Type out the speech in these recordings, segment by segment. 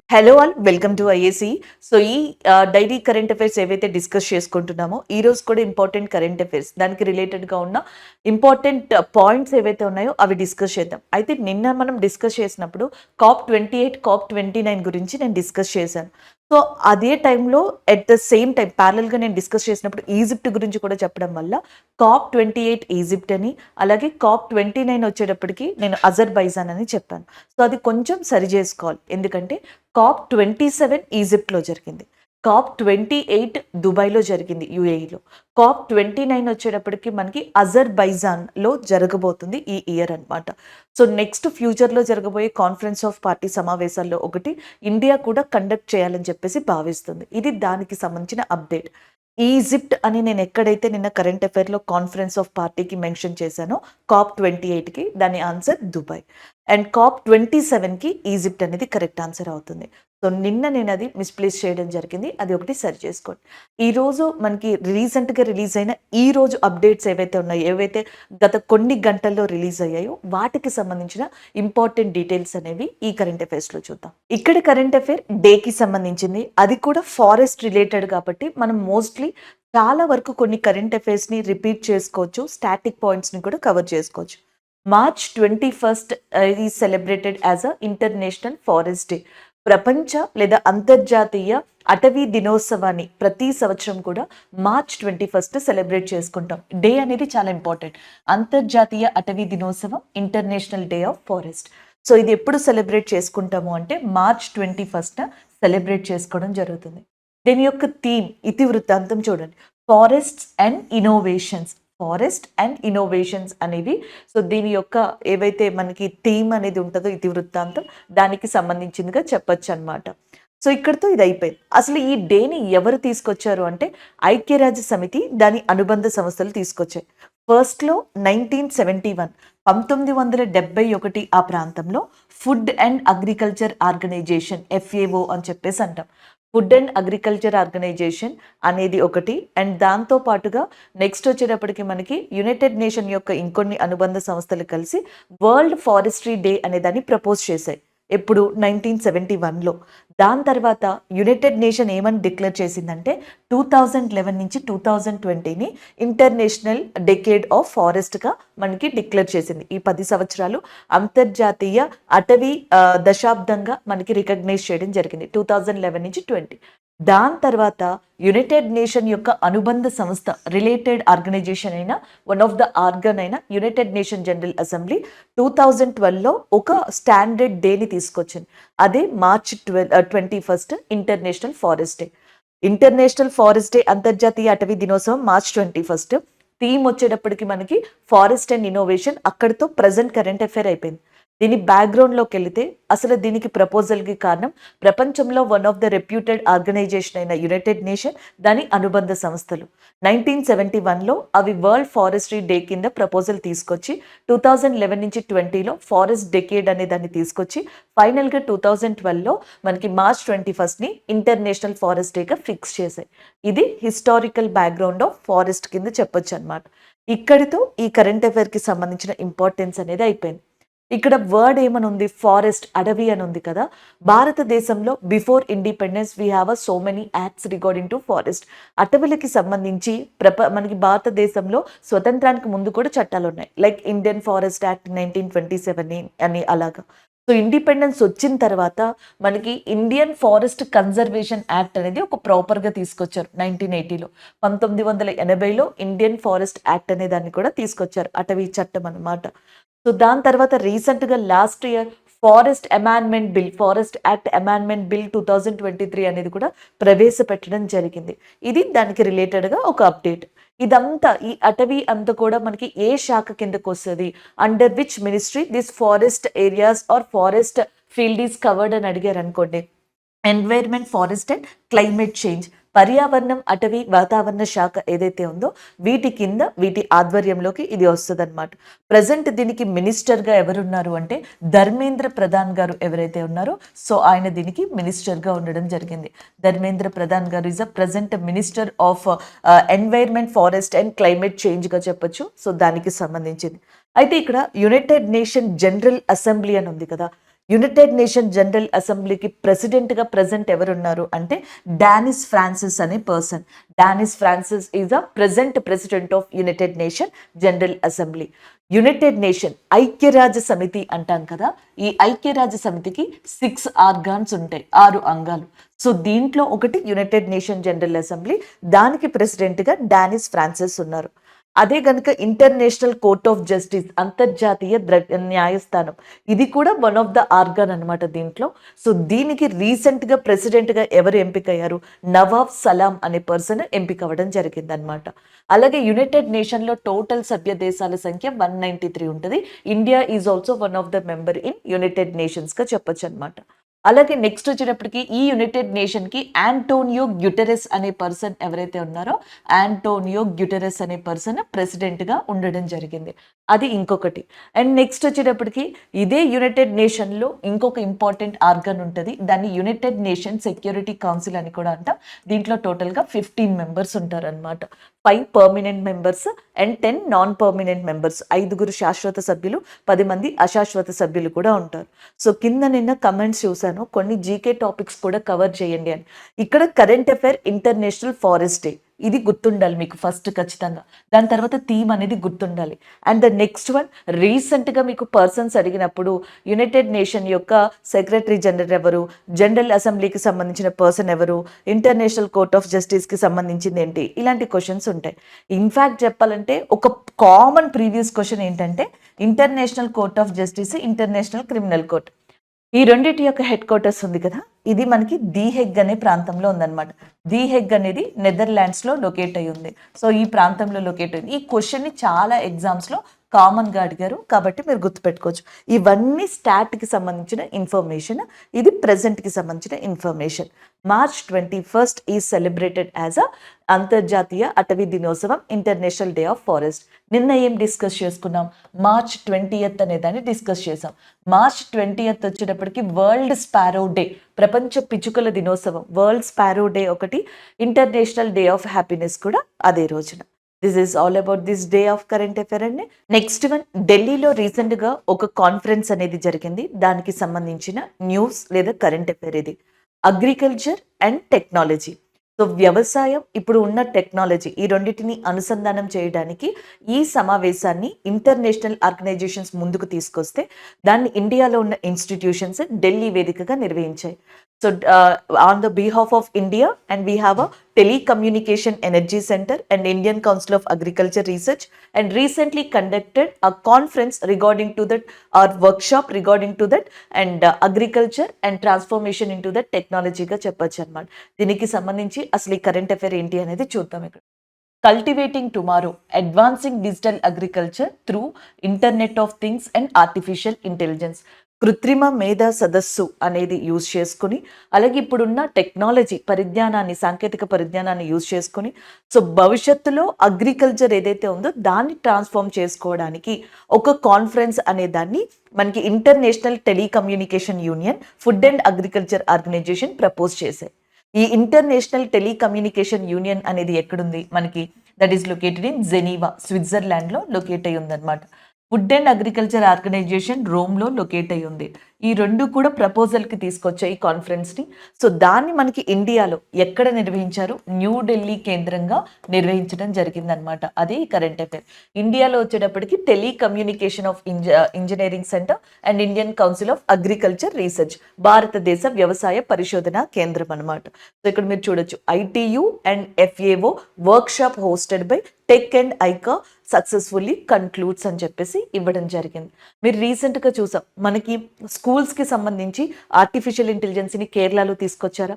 Hello all welcome to IAC. So ఈ daily current affairs ఏవైతే discuss చేసుకుంటున్నామో ఈ రోజు కూడా ఇంపార్టెంట్ కరెంట్ అఫైర్స్ దానికి రిలేటెడ్గా ఉన్న ఇంపార్టెంట్ పాయింట్స్ ఏవైతే ఉన్నాయో అవి డిస్కస్ చేద్దాం. అయితే నిన్న మనం డిస్కస్ చేసినప్పుడు COP28 COP29 గురించి నేను డిస్కస్ చేశాను. సో అదే టైంలో ఎట్ ద సేమ్ టైం ప్యారల్గా నేను డిస్కస్ చేసినప్పుడు ఈజిప్ట్ గురించి కూడా చెప్పడం వల్ల COP28 ఈజిప్ట్ అని, అలాగే COP29 వచ్చేటప్పటికి నేను అజర్బైజాన్ అని చెప్పాను. సో అది కొంచెం సరి చేసుకోవాలి, ఎందుకంటే COP27 ఈజిప్ట్లో జరిగింది, COP28 దుబాయ్లో జరిగింది యుఏఈలో, COP29 వచ్చేటప్పటికి మనకి అజర్బైజాన్లో జరగబోతుంది ఈ ఇయర్ అనమాట. సో నెక్స్ట్ ఫ్యూచర్లో జరగబోయే కాన్ఫరెన్స్ ఆఫ్ పార్టీ సమావేశాల్లో ఒకటి ఇండియా కూడా కండక్ట్ చేయాలని చెప్పేసి భావిస్తుంది. ఇది దానికి సంబంధించిన అప్డేట్. ఈజిప్ట్ అని నేను ఎక్కడైతే నిన్న కరెంట్ అఫైర్లో కాన్ఫరెన్స్ ఆఫ్ పార్టీకి మెన్షన్ చేశానో COP28కి దాని ఆన్సర్ దుబాయ్, అండ్ COP27కి ఈజిప్ట్ అనేది కరెక్ట్ ఆన్సర్ అవుతుంది. సో నిన్న నేను అది మిస్ప్లేస్ చేయడం జరిగింది, అది ఒకటి సరి చేసుకోండి. ఈరోజు మనకి రీసెంట్గా రిలీజ్ అయిన ఈ రోజు అప్డేట్స్ ఏవైతే ఉన్నాయో, ఏవైతే గత కొన్ని గంటల్లో రిలీజ్ అయ్యాయో వాటికి సంబంధించిన ఇంపార్టెంట్ డీటెయిల్స్ అనేవి ఈ కరెంట్ అఫైర్స్లో చూద్దాం. ఇక్కడ కరెంట్ అఫైర్ డేకి సంబంధించింది, అది కూడా ఫారెస్ట్ రిలేటెడ్ కాబట్టి మనం మోస్ట్లీ చాలా వరకు కొన్ని కరెంట్ అఫైర్స్ని రిపీట్ చేసుకోవచ్చు, స్టాటిక్ పాయింట్స్ని కూడా కవర్ చేసుకోవచ్చు. March 21 is celebrated as a international forest day. ప్రపంచ లేదా అంతర్జాతీయ అటవీ దినోత్సవాన్ని ప్రతి సంవత్సరం కూడా మార్చ్ 21 సెలబ్రేట్ చేసుకుంటాం. డే అనేది చాలా ఇంపార్టెంట్. అంతర్జాతీయ అటవీ దినోత్సవం, international day of forest. So ఇది ఎప్పుడు సెలబ్రేట్ చేసుకుంటాము అంటే మార్చ్ 21 సెలబ్రేట్ చేసుకోవడం జరుగుతుంది. దీని యొక్క థీమ్, ఇతివృత్తాంతం చూడండి, forests and innovations. Forest and innovations అనేవి, సో దీని యొక్క ఏవైతే మనకి థీమ్ అనేది ఉంటుందో ఇతివృత్తాంతం, దానికి సంబంధించిందిగా చెప్పొచ్చు అనమాట. సో ఇక్కడితో ఇది అయిపోయింది. అసలు ఈ డేని ఎవరు తీసుకొచ్చారు అంటే ఐక్యరాజ్య సమితి, దాని అనుబంధ సంస్థలు తీసుకొచ్చాయి. ఫస్ట్లో 1971, 1971 ఆ ప్రాంతంలో food and agriculture organisation, FAO అని చెప్పేసి అంటాం. ఫుడ్ అండ్ అగ్రికల్చర్ ఆర్గనైజేషన్ అనేది ఒకటి, అండ్ దాంతో పాటుగా నెక్స్ట్ వచ్చేటప్పటికి మనకి యునైటెడ్ నేషన్ యొక్క ఇంకొన్ని అనుబంధ సంస్థలు కలిసి వరల్డ్ ఫారెస్ట్రీ డే అనే దాన్ని ప్రపోజ్ చేశాయి. ఎప్పుడు 1971లో. దాని తర్వాత యునైటెడ్ నేషన్ ఏమని డిక్లేర్ చేసిందంటే 2011 నుంచి 2020ని ఇంటర్నేషనల్ డెకేడ్ ఆఫ్ ఫారెస్ట్గా మనకి డిక్లేర్ చేసింది. ఈ 10 సంవత్సరాలు అంతర్జాతీయ అటవీ దశాబ్దంగా మనకి రికగ్నైజ్ చేయడం జరిగింది 2011 నుంచి 20. దాని తర్వాత యునైటెడ్ నేషన్ యొక్క అనుబంధ సంస్థ, రిలేటెడ్ ఆర్గనైజేషన్ అయిన వన్ ఆఫ్ ద ఆర్గన్ అయిన యునైటెడ్ నేషన్ జనరల్ అసెంబ్లీ 2012లో ఒక స్టాండర్డ్ డేని తీసుకొచ్చింది. అదే March 21 international forest day. International forest day, అంతర్జాతీయ అటవీ దినోత్సవం మార్చ్ 21. థీమ్ వచ్చేటప్పటికి మనకి ఫారెస్ట్ అండ్ ఇన్నోవేషన్. అక్కడితో ప్రజెంట్ కరెంట్ అఫైర్ అయిపోయింది. దీని బ్యాక్గ్రౌండ్లోకి వెళితే అసలు దీనికి ప్రపోజల్కి కారణం ప్రపంచంలో one of the reputed organisation అయిన యునైటెడ్ నేషన్, దాని అనుబంధ సంస్థలు 1971లో అవి వరల్డ్ ఫారెస్ట్రీ డే కింద ప్రపోజల్ తీసుకొచ్చి 2011 నుంచి 20లో ఫారెస్ట్ డెకేడ్ అనే దాన్ని తీసుకొచ్చి ఫైనల్గా 2012లో మనకి మార్చ్ 21ని ఇంటర్నేషనల్ ఫారెస్ట్ డేగా ఫిక్స్ చేశాయి. ఇది హిస్టారికల్ బ్యాక్గ్రౌండ్ ఆఫ్ ఫారెస్ట్ కింద చెప్పొచ్చు అనమాట. ఇక్కడితో ఈ కరెంట్ అఫైర్కి సంబంధించిన ఇంపార్టెన్స్ అనేది అయిపోయింది. ఇక్కడ వర్డ్ ఏమని ఉంది, ఫారెస్ట్, అడవి అని ఉంది కదా. భారతదేశంలో before independence we have so many acts regarding to forest. అటవులకి సంబంధించి మనకి భారతదేశంలో స్వతంత్రానికి ముందు కూడా చట్టాలు ఉన్నాయి, లైక్ ఇండియన్ ఫారెస్ట్ యాక్ట్ 1927 అని అలాగా. సో ఇండిపెండెన్స్ వచ్చిన తర్వాత మనకి ఇండియన్ ఫారెస్ట్ కన్జర్వేషన్ యాక్ట్ అనేది ఒక ప్రాపర్గా తీసుకొచ్చారు 1980లో. 1980లో ఇండియన్ ఫారెస్ట్ యాక్ట్ అనే దాన్ని కూడా తీసుకొచ్చారు, అటవీ చట్టం అన్నమాట. సో దాని తర్వాత రీసెంట్గా last year forest amendment bill, forest act amendment bill 2023 అనేది కూడా ప్రవేశపెట్టడం జరిగింది. ఇది దానికి రిలేటెడ్గా ఒక అప్డేట్. ఇదంతా ఈ అటవీ అంతా కూడా మనకి ఏ శాఖ కిందకు వస్తుంది, under which ministry this forest areas or forest field is covered అని అడిగారు అనుకోండి, environment, forest and climate change, పర్యావరణం, అటవీ, వాతావరణ శాఖ ఏదైతే ఉందో వీటి కింద, వీటి ఆధ్వర్యంలోకి ఇది వస్తుంది అనమాట. ప్రజెంట్ దీనికి మినిస్టర్గా ఎవరున్నారు అంటే ధర్మేంద్ర ప్రధాన్ గారు ఎవరైతే ఉన్నారో, సో ఆయన దీనికి మినిస్టర్గా ఉండడం జరిగింది. ధర్మేంద్ర ప్రధాన్ గారు is a present minister of environment, forest and climate చేంజ్గా చెప్పొచ్చు. సో దానికి సంబంధించింది. అయితే ఇక్కడ యునైటెడ్ నేషన్ జనరల్ అసెంబ్లీ అని ఉంది కదా, యునైటెడ్ నేషన్ జనరల్ అసెంబ్లీకి ప్రెసిడెంట్గా ప్రజెంట్ ఎవరున్నారు అంటే డానిస్ ఫ్రాన్సిస్ అనే person. Dennis Francis is the present president of United nation general Assembly. United Nation ఐక్యరాజ్య సమితి అంటాం కదా, ఈ ఐక్యరాజ్య సమితికి 6 ఆర్గాన్స్ ఉంటాయి, 6 అంగాలు. సో దీంట్లో ఒకటి యునైటెడ్ నేషన్ జనరల్ అసెంబ్లీ, దానికి ప్రెసిడెంట్గా డానిస్ ఫ్రాన్సిస్ ఉన్నారు. అదే గనుక ఇంటర్నేషనల్ కోర్ట్ ఆఫ్ జస్టిస్, అంతర్జాతీయ న్యాయస్థానం, ఇది కూడా వన్ ఆఫ్ ద ఆర్గాన్ అనమాట దీంట్లో. సో దీనికి రీసెంట్గా ప్రెసిడెంట్గా ఎవరు ఎంపికయ్యారు, నవాబ్ సలాం అనే పర్సన్ ఎంపిక అవ్వడం జరిగింది అనమాట. అలాగే యునైటెడ్ నేషన్లో టోటల్ సభ్య దేశాల సంఖ్య 193 ఉంటుంది. India is also one of the member in United నేషన్స్గా చెప్పొచ్చు అనమాట. అలాగే నెక్స్ట్ వచ్చేటప్పటికి ఈ యునైటెడ్ నేషన్కి ఆంటోనియో గ్యుటెరెస్ అనే పర్సన్ ఎవరైతే ఉన్నారో, ఆంటోనియో గ్యుటెరెస్ అనే పర్సన్ ప్రెసిడెంట్గా ఉండడం జరిగింది. అది ఇంకొకటి. అండ్ నెక్స్ట్ వచ్చేటప్పటికి ఇదే యునైటెడ్ నేషన్లో ఇంకొక ఇంపార్టెంట్ ఆర్గన్ ఉంటుంది, దాన్ని యునైటెడ్ నేషన్ సెక్యూరిటీ కౌన్సిల్ అని కూడా అంటాం. దీంట్లో టోటల్గా 15 మెంబర్స్ ఉంటారనమాట. 5 permanent members and 10 non permanent members. 5 శాశ్వత సభ్యులు, 10 మంది అశాశ్వత సభ్యులు కూడా ఉంటారు. సో కింద నిన్న కమెంట్స్ చూశాను, కొన్ని జీకే టాపిక్స్ కూడా కవర్ చేయండి అని. ఇక్కడ current affair international forest day, ఇది గుర్తుండాలి మీకు ఫస్ట్ ఖచ్చితంగా. దాని తర్వాత థీమ్ అనేది గుర్తుండాలి. అండ్ ద నెక్స్ట్ వన్, రీసెంట్గా మీకు పర్సన్స్ అడిగినప్పుడు యునైటెడ్ నేషన్ యొక్క సెక్రటరీ జనరల్ ఎవరు, జనరల్ అసెంబ్లీకి సంబంధించిన పర్సన్ ఎవరు, ఇంటర్నేషనల్ కోర్ట్ ఆఫ్ జస్టిస్కి సంబంధించింది ఏంటి, ఇలాంటి క్వశ్చన్స్ ఉంటాయి. ఇన్ఫ్యాక్ట్ చెప్పాలంటే ఒక కామన్ ప్రీవియస్ క్వశ్చన్ ఏంటంటే international court of justice, international criminal court, ఈ రెండింటి యొక్క హెడ్ క్వార్టర్స్ ఉంది కదా, ఇది మనకి ది హెగ్ అనే ప్రాంతంలో ఉందన్నమాట. ది హెగ్ అనేది నెదర్లాండ్స్లో లొకేట్ అయి ఉంది. సో ఈ ప్రాంతంలో లొకేట్ అయింది. ఈ క్వశ్చన్ని చాలా ఎగ్జామ్స్లో కామన్గా అడిగారు కాబట్టి మీరు గుర్తుపెట్టుకోవచ్చు. ఇవన్నీ స్టాట్కి సంబంధించిన ఇన్ఫర్మేషన్, ఇది ప్రెజెంట్కి సంబంధించిన information. March 21 is celebrated as a అంతర్జాతీయ అటవీ దినోత్సవం, ఇంటర్నేషనల్ డే ఆఫ్ ఫారెస్ట్. నిన్న ఏం డిస్కస్ చేసుకున్నాం, మార్చ్ 20 అనే దాన్ని డిస్కస్ చేసాం. మార్చ్ 20 వచ్చేటప్పటికి వరల్డ్ స్పారో డే, ప్రపంచ పిచ్చుకల దినోత్సవం. వరల్డ్ స్పారో డే ఒకటి, ఇంటర్నేషనల్ డే ఆఫ్ హ్యాపీనెస్ కూడా అదే రోజున. This is all about this day of current affair అండి. నెక్స్ట్ వన్, ఢిల్లీలో రీసెంట్గా ఒక కాన్ఫరెన్స్ అనేది జరిగింది, దానికి సంబంధించిన న్యూస్ లేదా కరెంట్ అఫైర్ ఇది. Agriculture and technology. సో వ్యవసాయం, ఇప్పుడు ఉన్న టెక్నాలజీ, ఈ రెండింటిని అనుసంధానం చేయడానికి ఈ సమావేశాన్ని ఇంటర్నేషనల్ ఆర్గనైజేషన్స్ ముందుకు తీసుకొస్తే దాన్ని ఇండియాలో ఉన్న ఇన్స్టిట్యూషన్స్ ఢిల్లీ వేదికగా నిర్వహించాయి. So on the behalf of India and we have a telecommunication energy centre and Indian council of agriculture research and recently conducted a conference regarding to that or workshop regarding to that and agriculture and transformation in to that టెక్నాలజీగా చెప్పొచ్చు అనమాట. దీనికి సంబంధించి అసలు ఈ current affair ఏంటి అనేది చూద్దాం ఇక్కడ. Cultivating tomorrow, advancing digital agriculture through internet of things and artificial intelligence. కృత్రిమ మేధా సదస్సు అనేది యూజ్ చేసుకుని, అలాగే ఇప్పుడున్న టెక్నాలజీ పరిజ్ఞానాన్ని, సాంకేతిక పరిజ్ఞానాన్ని యూజ్ చేసుకుని, సో భవిష్యత్తులో అగ్రికల్చర్ ఏదైతే ఉందో దాన్ని ట్రాన్స్ఫార్మ్ చేసుకోవడానికి ఒక కాన్ఫరెన్స్ అనే దాన్ని మనకి international telecommunication union, food and agriculture organization propose చేశాయి. ఈ ఇంటర్నేషనల్ టెలికమ్యూనికేషన్ యూనియన్ అనేది ఎక్కడుంది మనకి, that is located in Geneva, స్విట్జర్లాండ్లో లొకేట్ అయి ఉందన్నమాట. ఫుడ్ అండ్ అగ్రికల్చర్ ఆర్గనైజేషన్ రోమ్లో లొకేట్ అయి ఉంది. ఈ రెండు కూడా ప్రపోజల్కి తీసుకొచ్చాయి ఈ కాన్ఫరెన్స్ని. సో దాన్ని మనకి ఇండియాలో ఎక్కడ నిర్వహించారు, న్యూఢిల్లీ కేంద్రంగా నిర్వహించడం జరిగిందనమాట. అదే కరెంట్ అఫైర్. ఇండియాలో వచ్చేటప్పటికి telecommunication of engineering centre and Indian council of agriculture research, భారతదేశ వ్యవసాయ పరిశోధన కేంద్రం అనమాట. సో ఇక్కడ మీరు చూడొచ్చు, ITU and FAO workshop hosted by tech and ఐకా సక్సెస్ఫుల్లీ కన్క్లూడ్స్ అని చెప్పేసి ఇవ్వడం జరిగింది. మీరు రీసెంట్గా చూసాం, మనకి స్కూల్స్కి సంబంధించి ఆర్టిఫిషియల్ ఇంటెలిజెన్స్ని కేరళలో తీసుకొచ్చారా,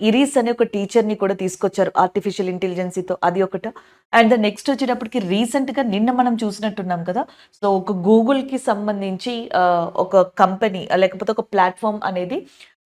ఇరీస్ అనే ఒక టీచర్ని కూడా తీసుకొచ్చారు ఆర్టిఫిషియల్ ఇంటెలిజెన్సీతో, అది ఒకట. అండ్ నెక్స్ట్ వచ్చేటప్పటికి రీసెంట్గా నిన్న మనం చూసినట్టున్నాం కదా, సో ఒక గూగుల్కి సంబంధించి ఒక కంపెనీ లేకపోతే ఒక ప్లాట్ఫామ్ అనేది